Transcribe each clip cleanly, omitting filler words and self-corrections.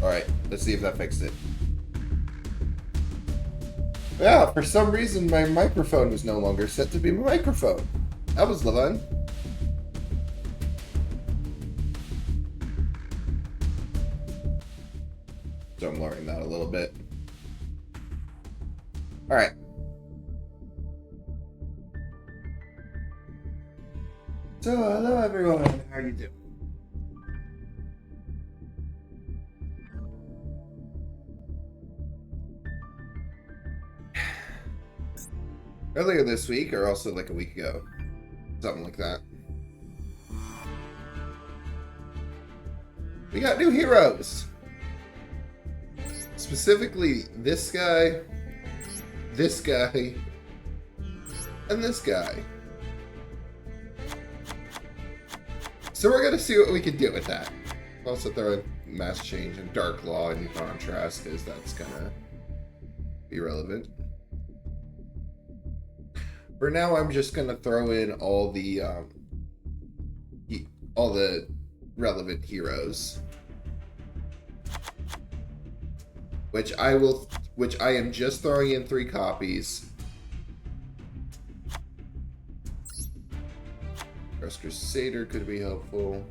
Alright, let's see if that fixed it. Yeah, for some reason my microphone was no longer set to be my microphone. That was fun. So I'm lowering that a little bit. Alright. So, hello everyone. How you doing? Earlier this week, or also like a week ago. Something like that. We got new heroes. Specifically, this guy, and this guy. So we're gonna see what we can do with that. Also throw in mass change and dark law and contrast, because that's gonna be relevant. For now, I'm just gonna throw in all the relevant heroes, which I am just throwing in 3 copies. Rust Crusader could be helpful.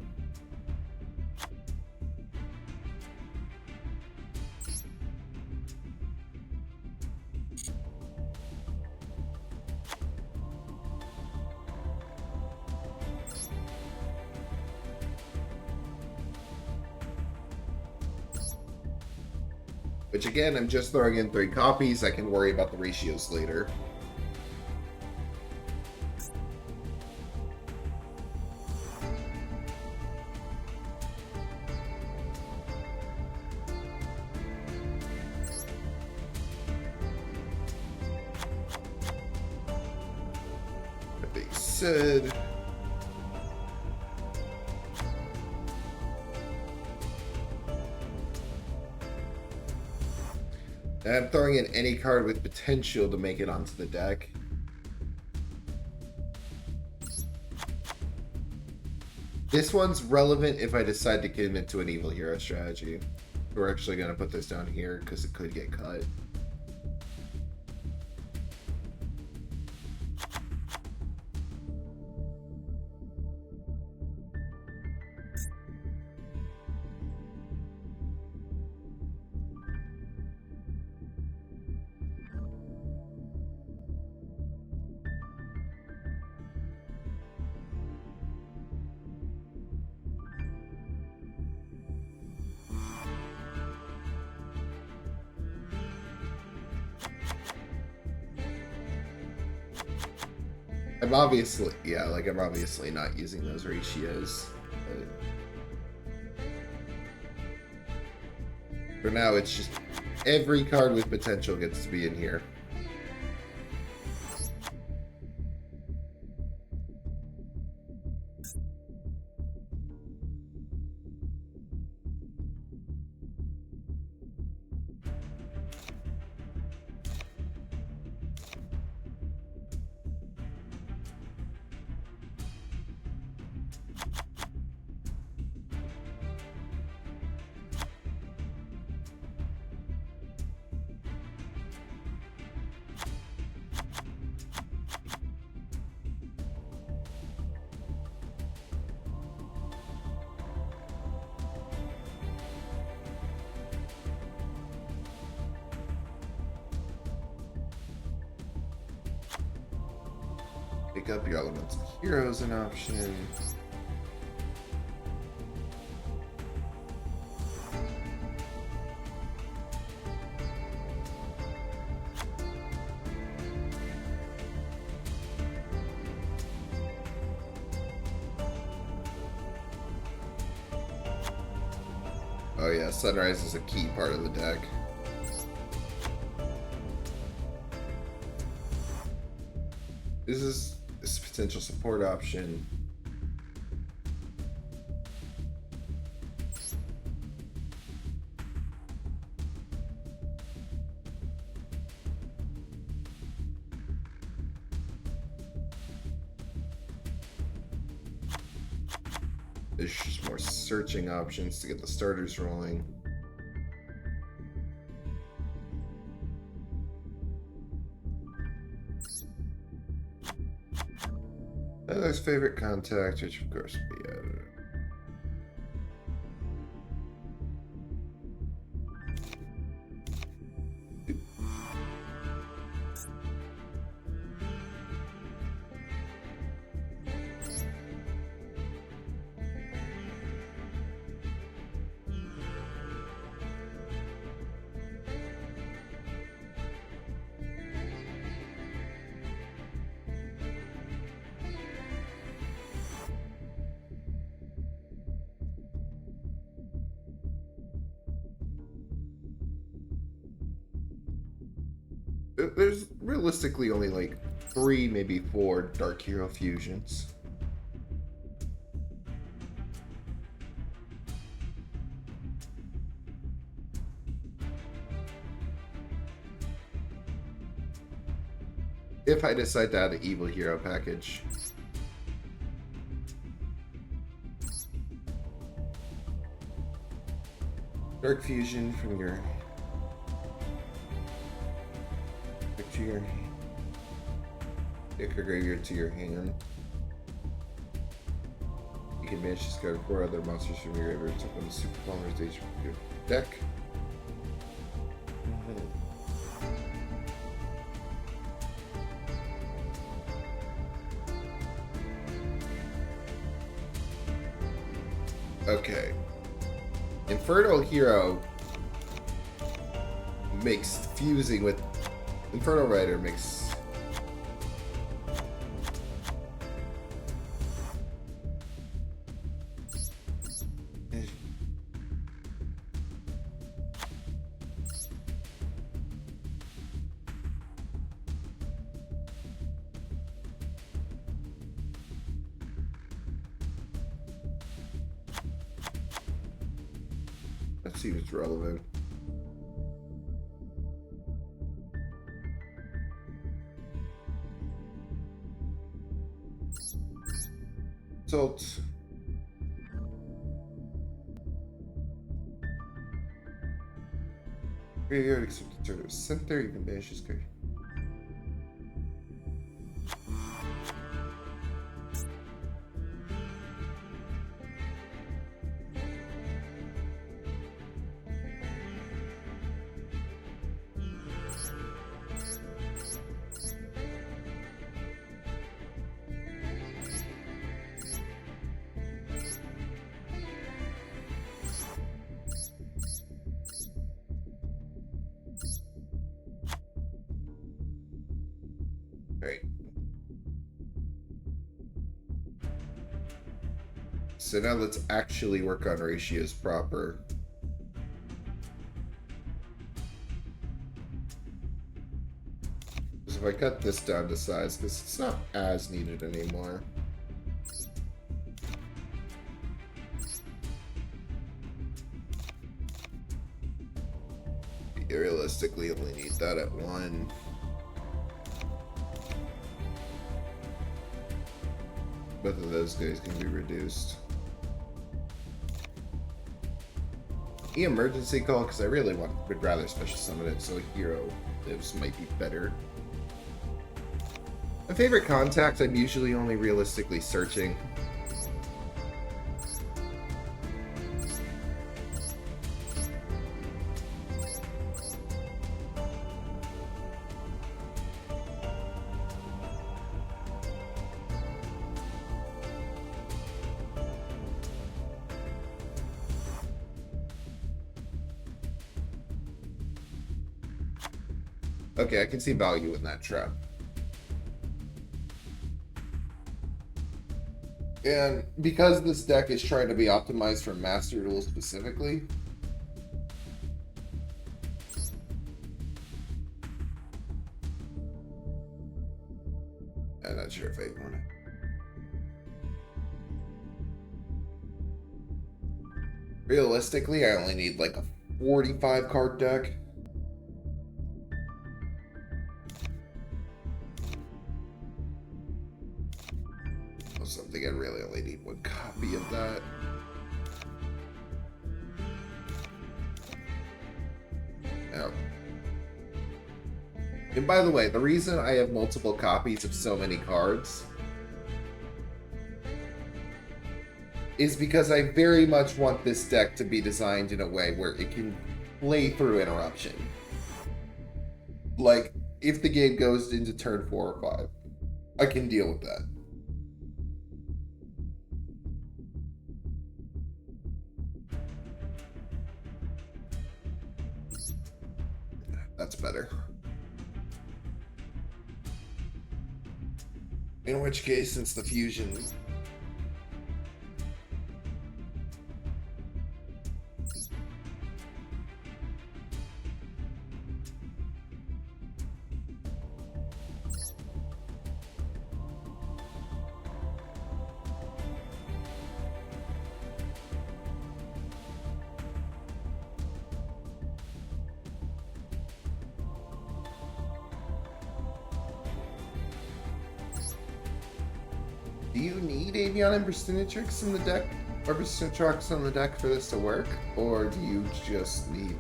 Which again, I'm just throwing in 3 copies. I can worry about the ratios later. That being said, I'm throwing in any card with potential to make it onto the deck. This one's relevant if I decide to commit to an evil hero strategy. We're actually going to put this down here because it could get cut. I'm obviously not using those ratios. But for now, it's just every card with potential gets to be in here. Pick up your elemental heroes an option. Oh yeah, Sunrise is a key part of the deck. This is a potential support option. There's just more searching options to get the starters rolling. Tyler's favorite contact, which of course would be there's realistically only like 3, maybe 4 Dark Hero fusions. If I decide to add the Evil Hero package. Dark Fusion from your... to your deck or graveyard to your hand. You can manage to discard 4 other monsters from your graveyard to open the Super Polymerization from your deck. Okay. Infernal Hero makes fusing with Infernal Rider makes let's see if it's relevant. Result. Graveyard except the turn was sent there, you can banish this card. Right. So now let's actually work on ratios proper. Because if I cut this down to size, because it's not as needed anymore. You realistically only need that at 1. Both of those guys can be reduced. Emergency call, because I really would rather special summon it, so a hero lives might be better. My favorite contact, I'm usually only realistically searching. Okay, I can see value in that trap. And because this deck is trying to be optimized for Master Duel specifically, I'm not sure if I want to. Realistically, I only need like a 45 card deck. Something I really only need 1 copy of that. Oh. And by the way, the reason I have multiple copies of so many cards is because I very much want this deck to be designed in a way where it can play through interruption. Like, if the game goes into turn 4 or 5, I can deal with that. That's better. In which case, since the fusion... Do you need Avion and Bristinatrix in the deck, or Bristinatrix on the deck for this to work? Or do you just need...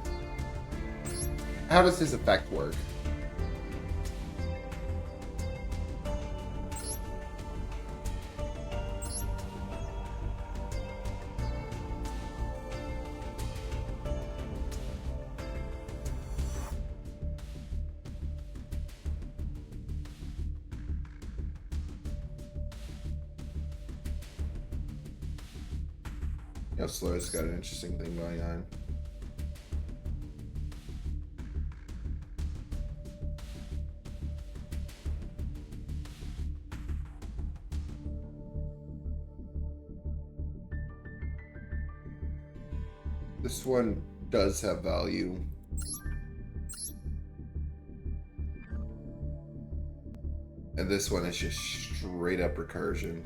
How does his effect work? Slur's got an interesting thing going on. This one does have value. And this one is just straight up recursion.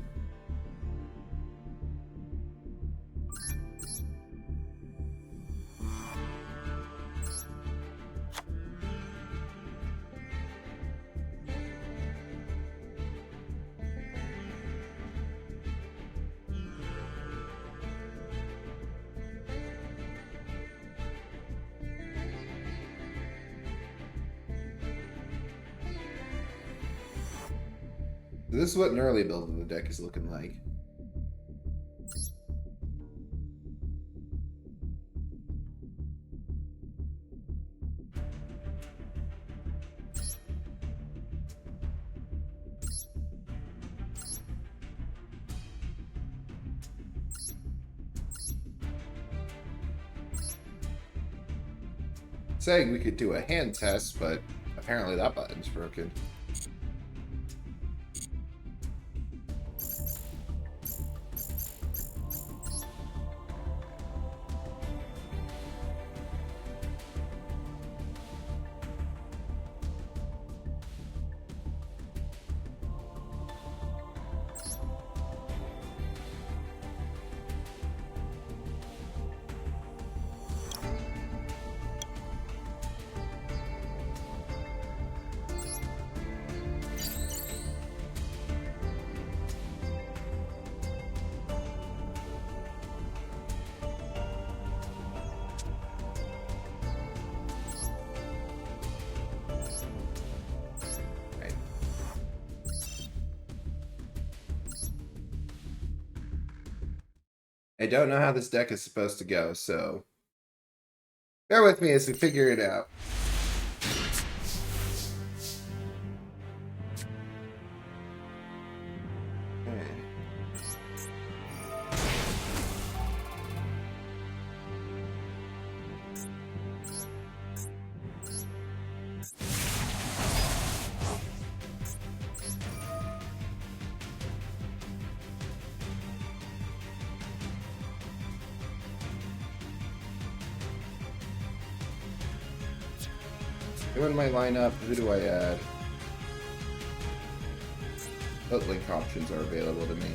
This is what an early build of the deck is looking like. Saying we could do a hand test, but apparently that button's broken. I don't know how this deck is supposed to go, so bear with me as we figure it out. Who in my lineup? Who do I add? What link options are available to me?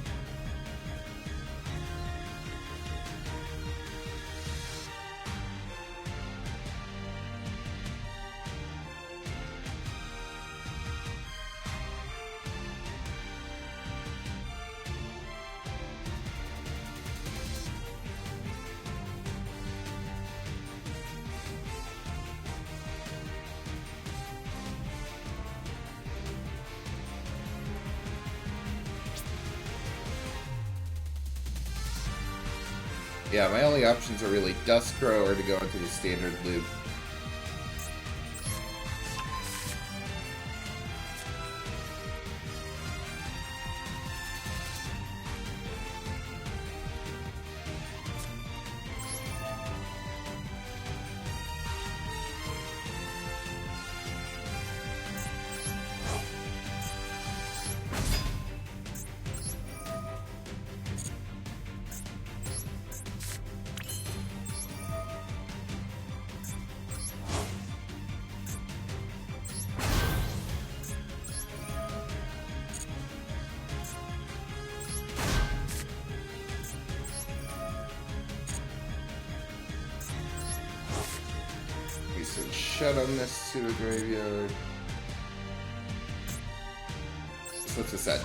Yeah, my only options are really Duskrow or to go into the standard loop. Shut on this to the graveyard. So what's this said?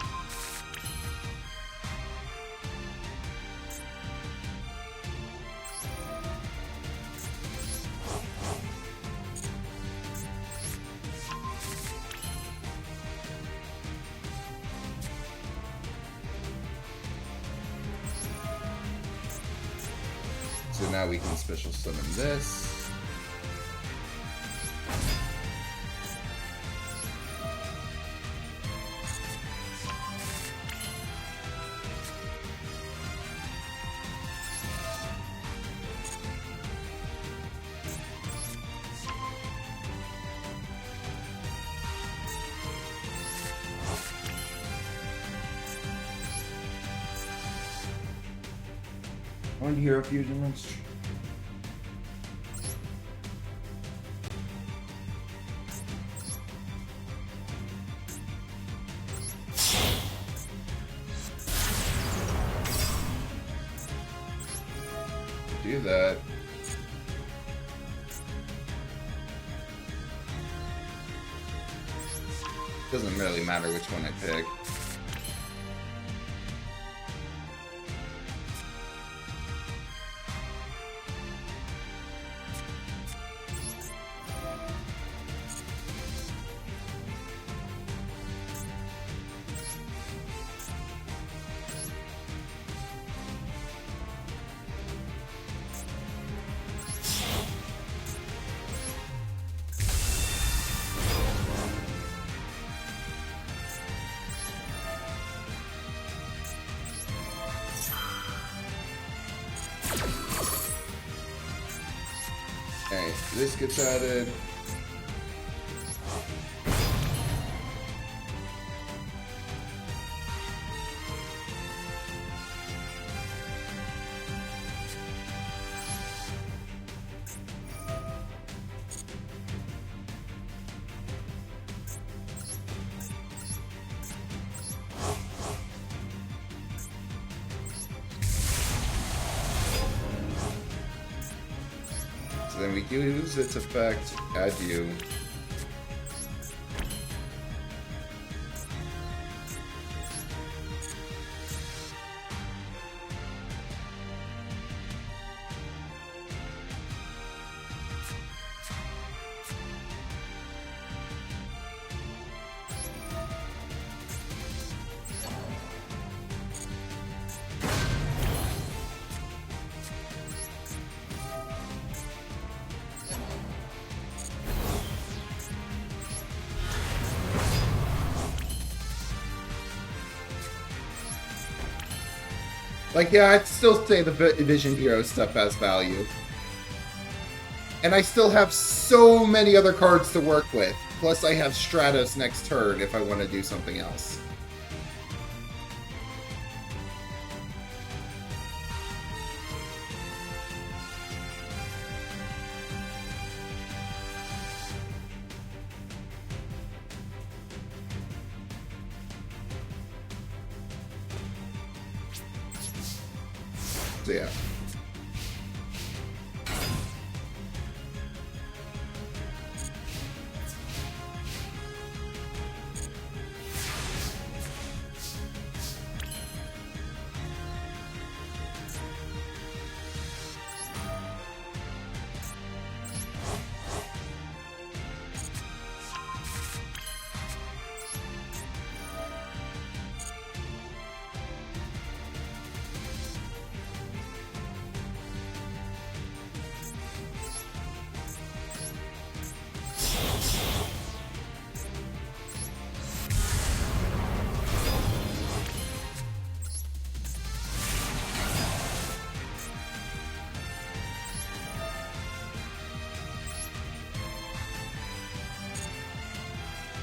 So now we can special summon this. One hero fusion monster. Do that. Doesn't really matter which one I pick. Okay, this gets added. So then we use its effect, add you. Like, yeah, I'd still say the Vision Hero stuff has value. And I still have so many other cards to work with. Plus, I have Stratos next turn if I want to do something else. So, yeah.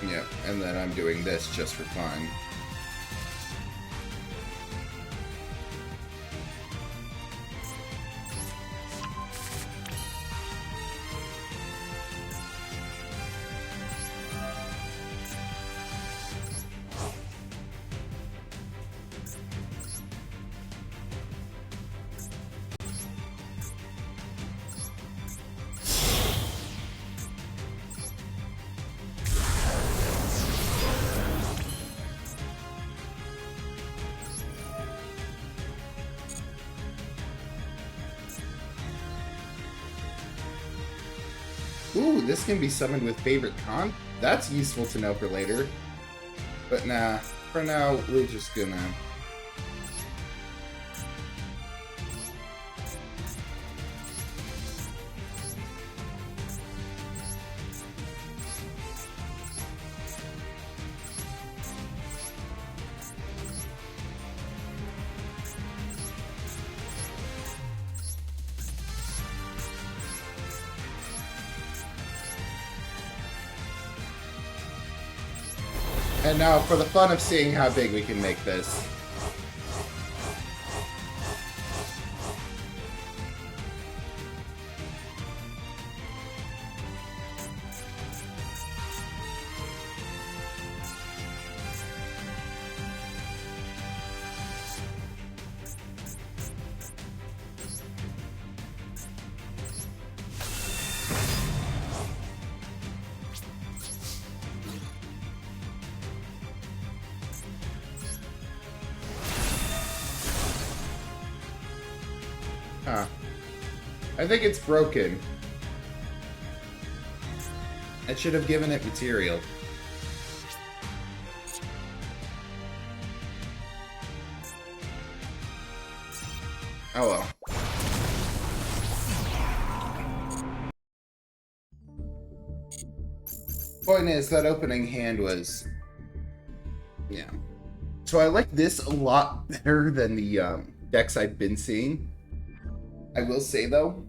Yeah, and then I'm doing this just for fun. Ooh, this can be summoned with favorite con? That's useful to know for later. But nah, for now, we're just gonna... And now, for the fun of seeing how big we can make this. Huh. I think it's broken. I should have given it material. Oh well. Point is, that opening hand was... Yeah. So I like this a lot better than the decks I've been seeing. I will say, though,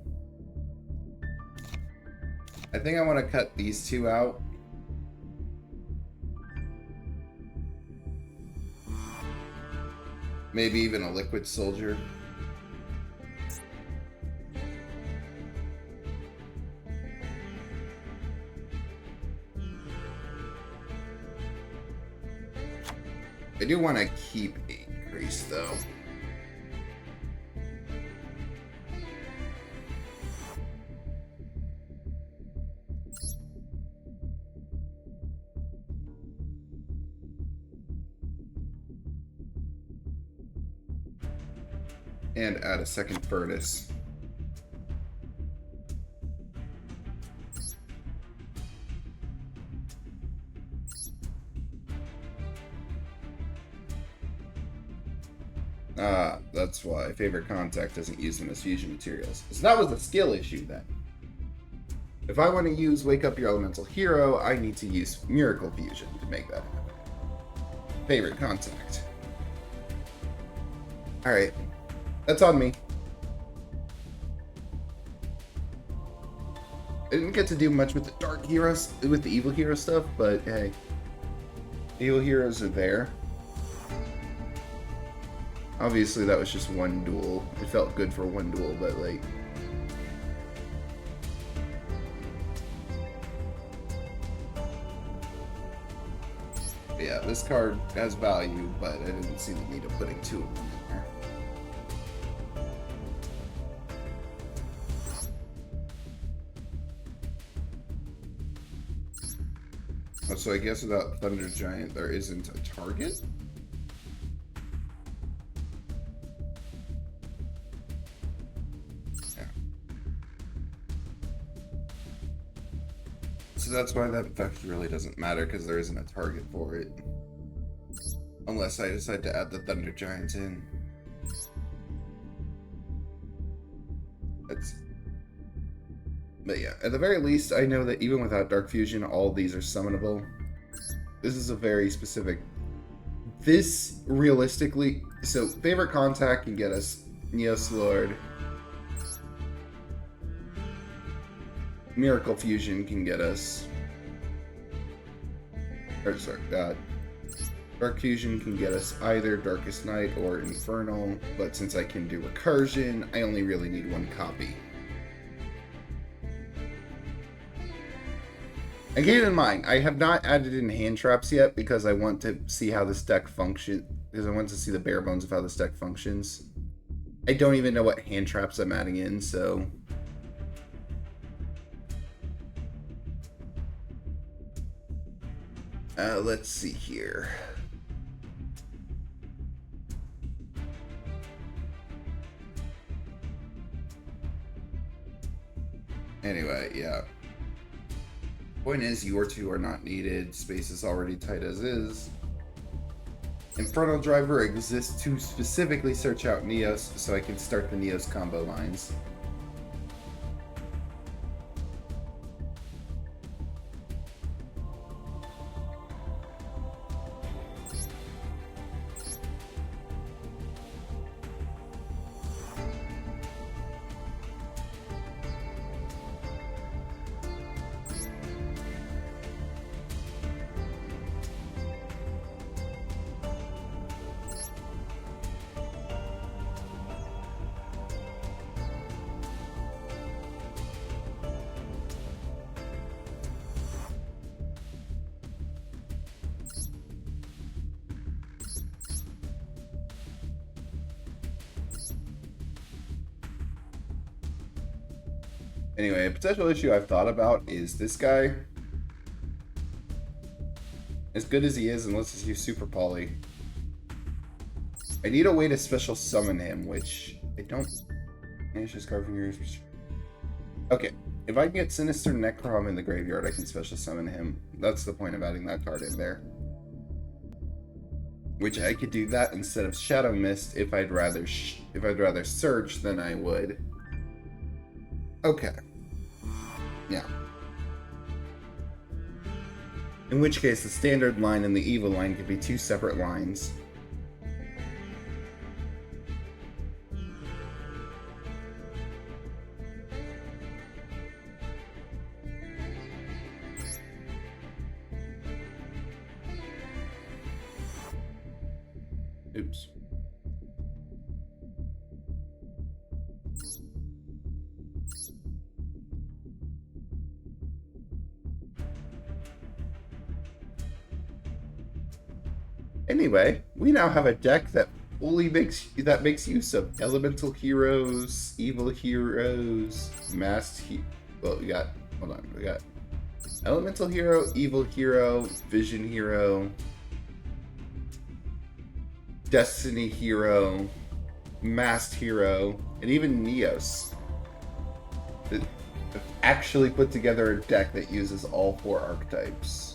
I think I want to cut these two out. Maybe even a Liquid Soldier. I do want to keep a Increase, though. And add a second furnace. Ah, that's why favorite contact doesn't use them as fusion materials. So that was a skill issue then. If I want to use Wake Up Your Elemental Hero, I need to use Miracle Fusion to make that happen. Favorite contact. Alright. That's on me. I didn't get to do much with the Dark Heroes, with the Evil Hero stuff, but hey. Evil Heroes are there. Obviously, that was just one duel. It felt good for one duel, but like... Yeah, this card has value, but I didn't see the need of putting two of them in there. Oh, so I guess without Thunder Giant, there isn't a target? So that's why that effect really doesn't matter, because there isn't a target for it. Unless I decide to add the Thunder Giants in. But yeah, at the very least, I know that even without Dark Fusion, all these are summonable. This is a very specific... This, realistically... So, Favorite Contact can get us Neos Lord. Miracle Fusion can get us Or sorry, Dark Fusion can get us either Darkest Night or Infernal, but since I can do Recursion, I only really need one copy. And keep in mind, I have not added in hand traps yet because I want to see how this deck functions. Because I want to see the bare bones of how this deck functions. I don't even know what hand traps I'm adding in, so... let's see here. Anyway, yeah. Point is, your two are not needed. Space is already tight as is. Infernal Driver exists to specifically search out Neos, so I can start the Neos combo lines. Anyway, a potential issue I've thought about is this guy. As good as he is, unless he's super poly. I need a way to special summon him, which I don't... Manage his card from yours. Okay, if I can get Sinister Necrom in the graveyard, I can special summon him. That's the point of adding that card in there. Which I could do that instead of Shadow Mist if I'd rather search than I would. Okay. Yeah. In which case, the standard line and the evil line could be two separate lines. Oops. Anyway, we now have a deck that fully makes use of elemental heroes, evil heroes, well, we got elemental hero, evil hero, vision hero, destiny hero, masked hero, and even Neos. It actually put together a deck that uses all 4 archetypes.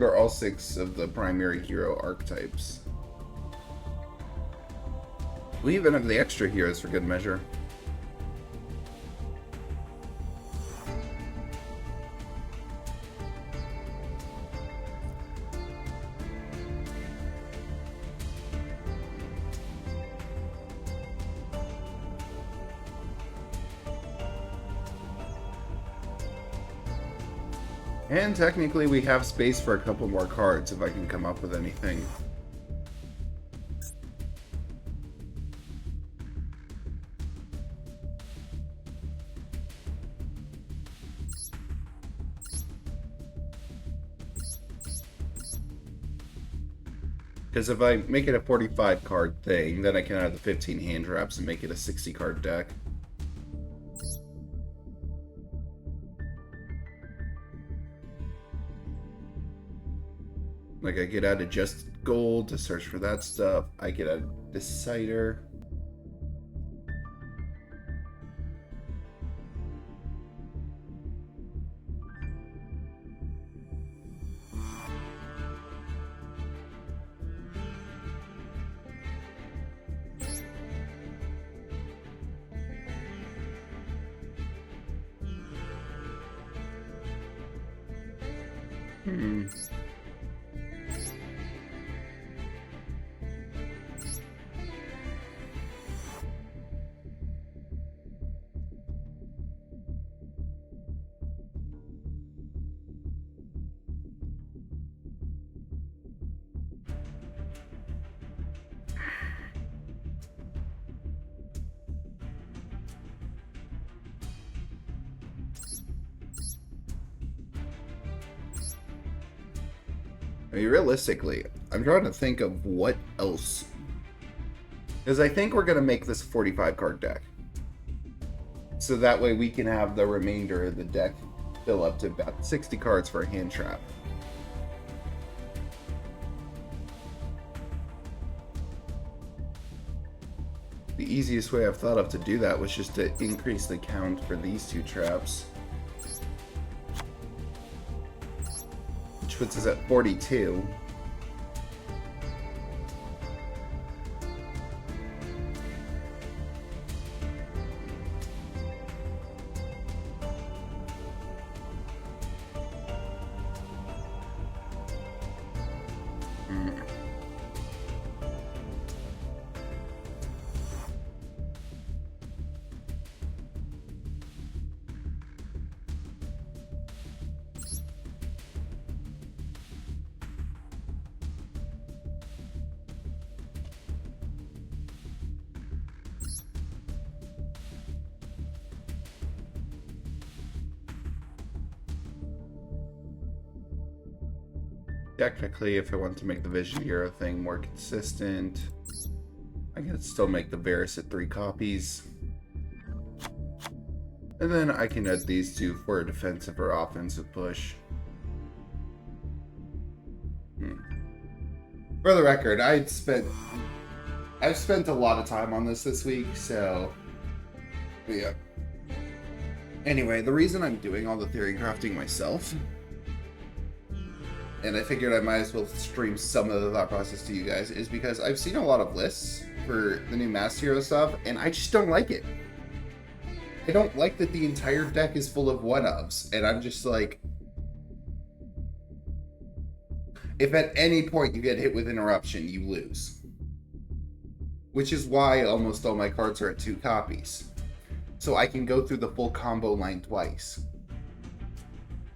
Or all 6 of the primary hero archetypes. We even have the extra heroes for good measure. And technically we have space for a couple more cards if I can come up with anything. Because if I make it a 45 card thing, then I can add the 15 hand traps and make it a 60 card deck. Like, I could add a just gold to search for that stuff. I could add Decider. I mean, realistically, I'm trying to think of what else. Because I think we're going to make this a 45 card deck. So that way we can have the remainder of the deck fill up to about 60 cards for a hand trap. The easiest way I've thought of to do that was just to increase the count for these two traps. Which puts us at 42. Technically, if I want to make the Vision Hero thing more consistent, I can still make the Varus at 3 copies. And then I can add these two for a defensive or offensive push. For the record, I've spent a lot of time on this week, so yeah. Anyway, the reason I'm doing all the theory crafting myself, and I figured I might as well stream some of the thought process to you guys, is because I've seen a lot of lists for the new Master Hero stuff, and I just don't like it. I don't like that the entire deck is full of one-ofs, and I'm just like, if at any point you get hit with interruption, you lose. Which is why almost all my cards are at 2 copies. So I can go through the full combo line twice.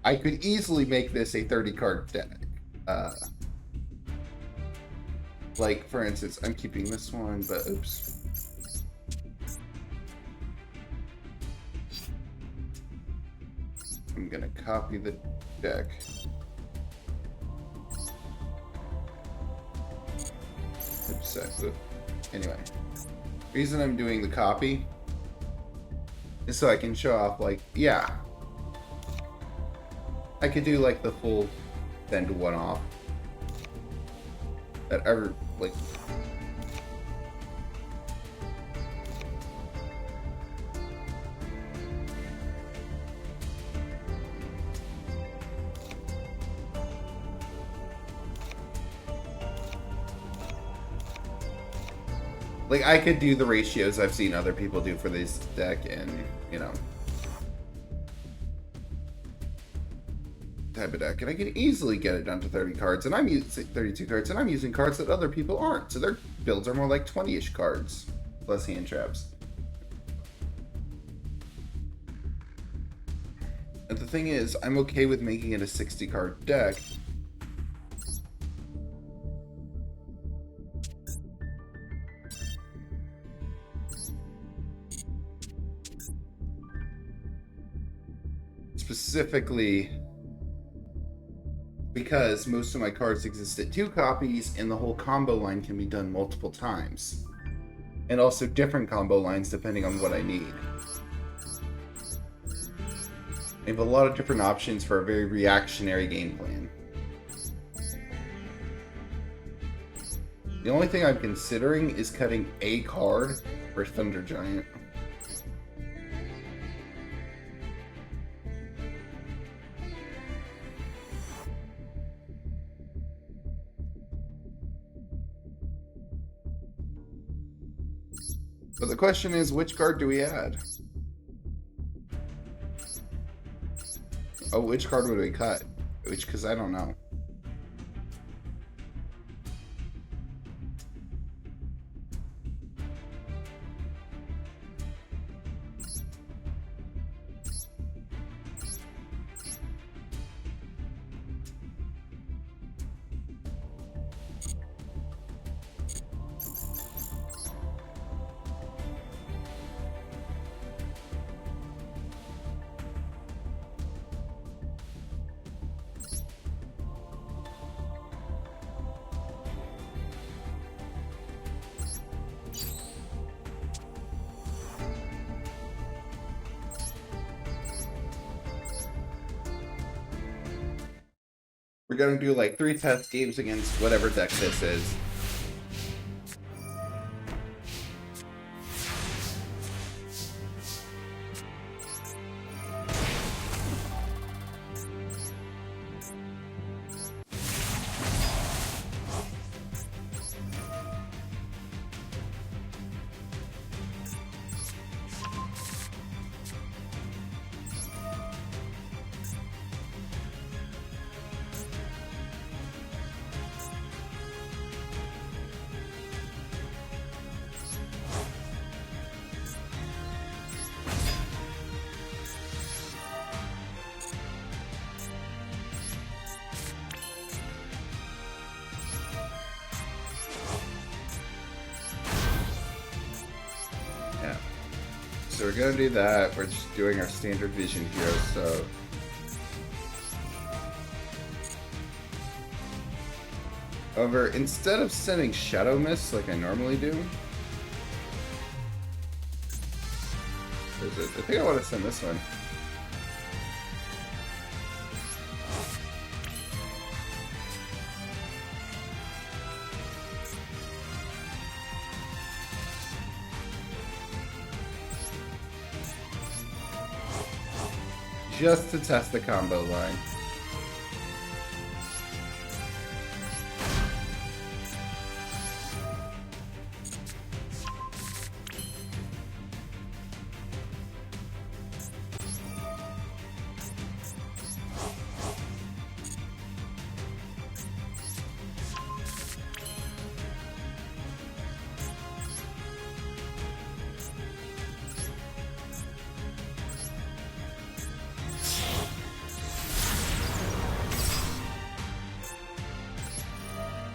I could easily make this a 30-card deck. Like, for instance, I'm keeping this one, but oops. I'm gonna copy the deck. Oops, anyway. Reason I'm doing the copy is so I can show off, like, yeah, I could do like the full send one off that ever like I could do the ratios I've seen other people do for this deck, and you know, type of deck, and I can easily get it down to 30 cards, and I'm using 32 cards, and I'm using cards that other people aren't, so their builds are more like 20-ish cards plus hand traps. And the thing is, I'm okay with making it a 60 card deck. Specifically because most of my cards exist at 2 copies, and the whole combo line can be done multiple times. And also different combo lines depending on what I need. I have a lot of different options for a very reactionary game plan. The only thing I'm considering is cutting a card for Thunder Giant. But the question is, which card do we add? Oh, which card would we cut? Because I don't know. We're gonna do like 3 test games against whatever deck this is. Yeah. So we're gonna do that. We're just doing our standard vision here, so however, instead of sending Shadow Mist like I normally do, I think I want to send this one. Just to test the combo line.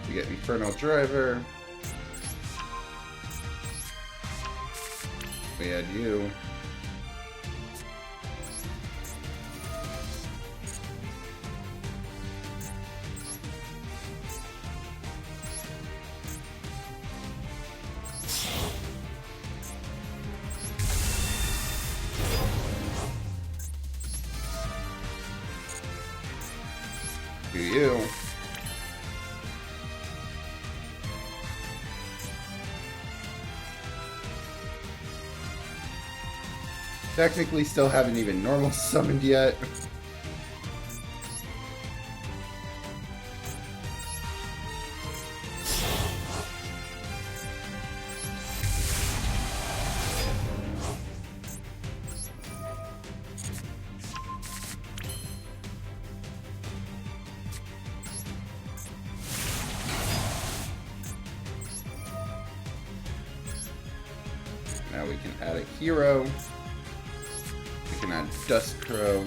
We get Infernal Driver. We add you. Do you. Technically still haven't even normal summoned yet. Now we can add a hero. We can add Dust Crow.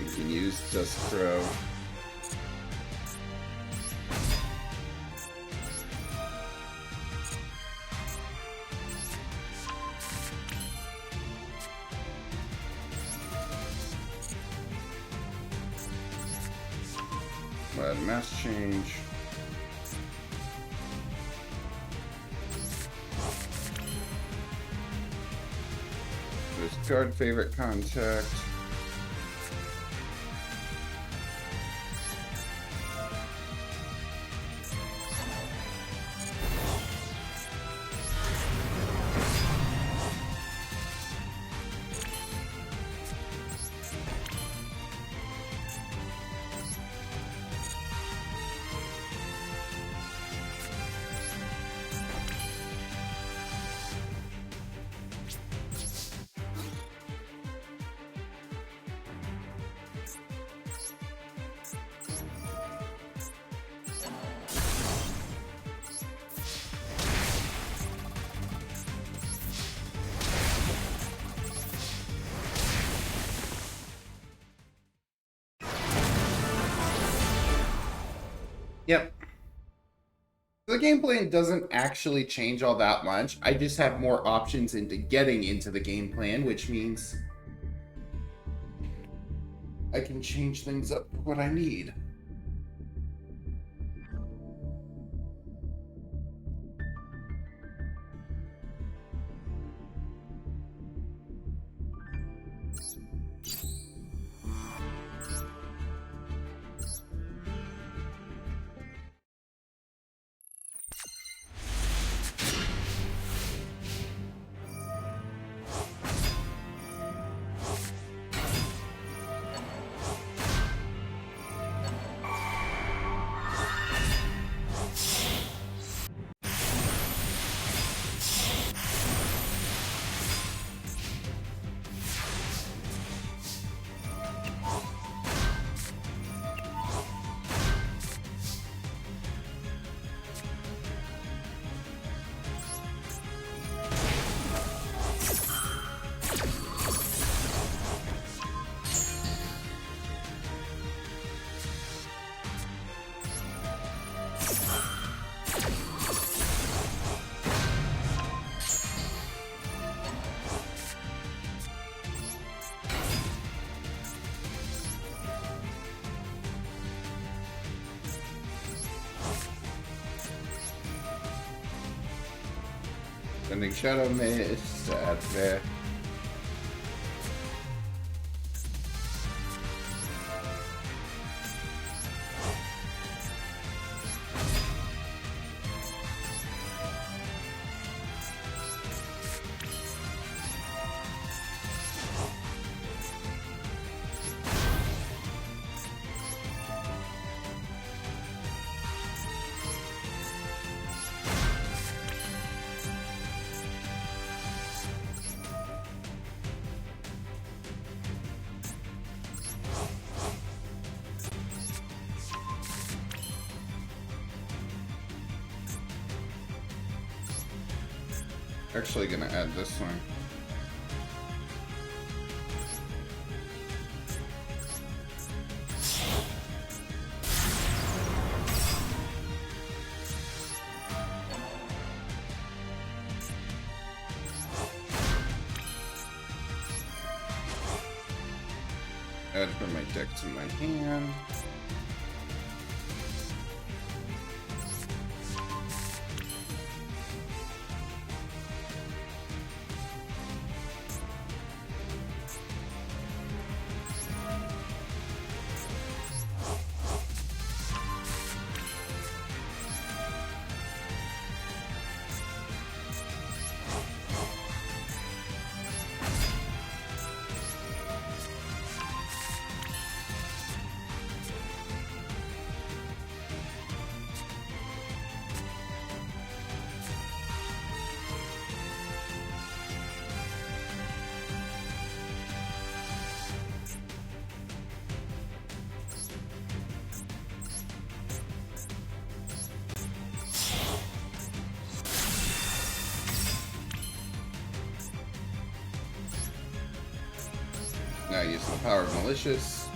We can use Dust Crow. We'll add Mass Change. Discard favorite contact. Yep. The game plan doesn't actually change all that much. I just have more options into getting into the game plan, which means I can change things up for what I need. Sending Shadow Mist to add there. Actually gonna add this one. Add from my deck to my hand. Now using the power of Malicious.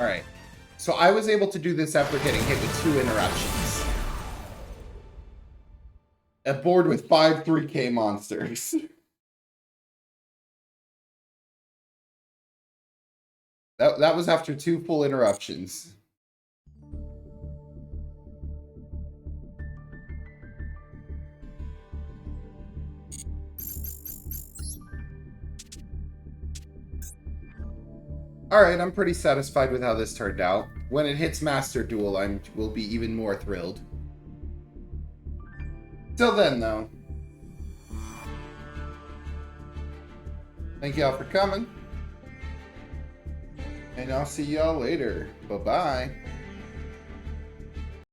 Alright. So I was able to do this after getting hit with 2 interruptions. A board with 5 3K monsters. That was after 2 full interruptions. Alright, I'm pretty satisfied with how this turned out. When it hits Master Duel, will be even more thrilled. Till then, though. Thank y'all for coming. And I'll see y'all later. Bye-bye.